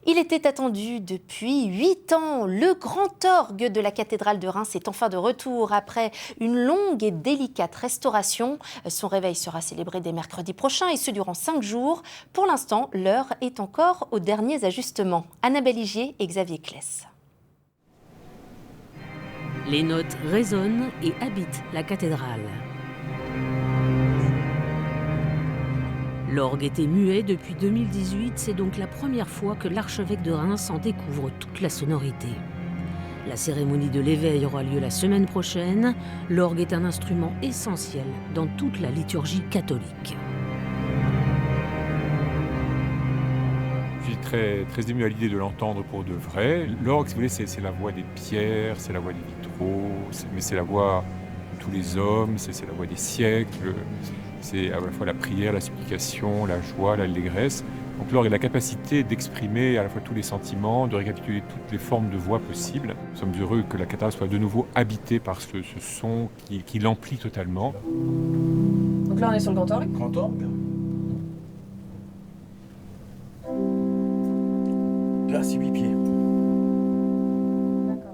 Il était attendu depuis 8 ans. Le grand orgue de la cathédrale de Reims est enfin de retour après une longue et délicate restauration. Son réveil sera célébré dès mercredi prochain et ce durant 5 jours. Pour l'instant, l'heure est encore aux derniers ajustements. Annabelle Igier et Xavier Kless. Les notes résonnent et habitent la cathédrale. L'orgue était muet depuis 2018, c'est donc la première fois que l'archevêque de Reims en découvre toute la sonorité. La cérémonie de l'éveil aura lieu la semaine prochaine. L'orgue est un instrument essentiel dans toute la liturgie catholique. Je suis très ému à l'idée de l'entendre pour de vrai. L'orgue, si vous voulez, c'est la voix des pierres, c'est la voix des vitraux, mais c'est la voix de tous les hommes, c'est la voix des siècles. C'est à la fois la prière, la supplication, la joie, l'allégresse. Donc l'orgue a la capacité d'exprimer à la fois tous les sentiments, de récapituler toutes les formes de voix possibles. Nous sommes heureux que la cathédrale soit de nouveau habitée par ce son qui l'emplit totalement. Donc là on est sur le grand orgue. Grand orgue. Là c'est 8 pieds.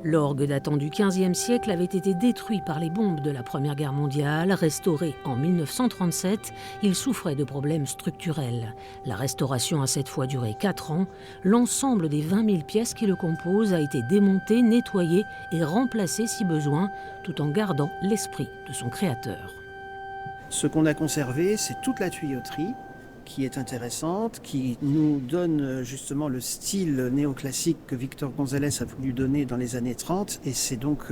L'orgue datant du XVe siècle avait été détruit par les bombes de la Première Guerre mondiale. Restauré en 1937, il souffrait de problèmes structurels. La restauration a cette fois duré 4 ans. L'ensemble des 20 000 pièces qui le composent a été démonté, nettoyé et remplacé si besoin, tout en gardant l'esprit de son créateur. Ce qu'on a conservé, c'est toute la tuyauterie, qui est intéressante, qui nous donne justement le style néoclassique que Victor Gonzalez a voulu donner dans les années 30. Et c'est donc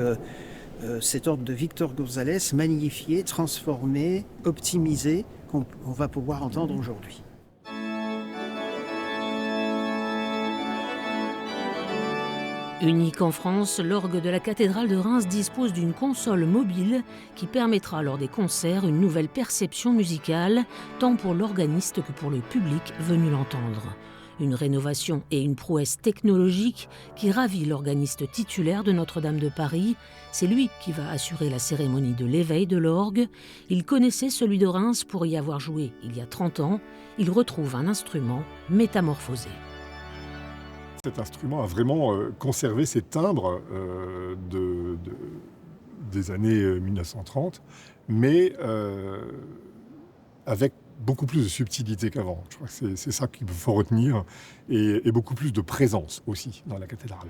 cet orgue de Victor Gonzalez magnifié, transformé, optimisé, qu'on va pouvoir entendre aujourd'hui. Unique en France, l'orgue de la cathédrale de Reims dispose d'une console mobile qui permettra lors des concerts une nouvelle perception musicale, tant pour l'organiste que pour le public venu l'entendre. Une rénovation et une prouesse technologique qui ravit l'organiste titulaire de Notre-Dame de Paris. C'est lui qui va assurer la cérémonie de l'éveil de l'orgue. Il connaissait celui de Reims pour y avoir joué il y a 30 ans. Il retrouve un instrument métamorphosé. Cet instrument a vraiment conservé ses timbres des années 1930, mais avec beaucoup plus de subtilité qu'avant. Je crois que c'est ça qu'il faut retenir, et beaucoup plus de présence aussi dans la cathédrale.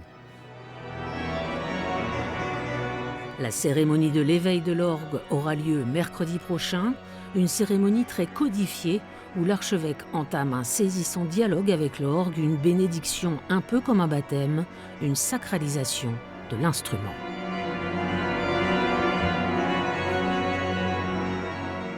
La cérémonie de l'éveil de l'orgue aura lieu mercredi prochain, une cérémonie très codifiée où l'archevêque entame un saisissant dialogue avec l'orgue, une bénédiction un peu comme un baptême, une sacralisation de l'instrument.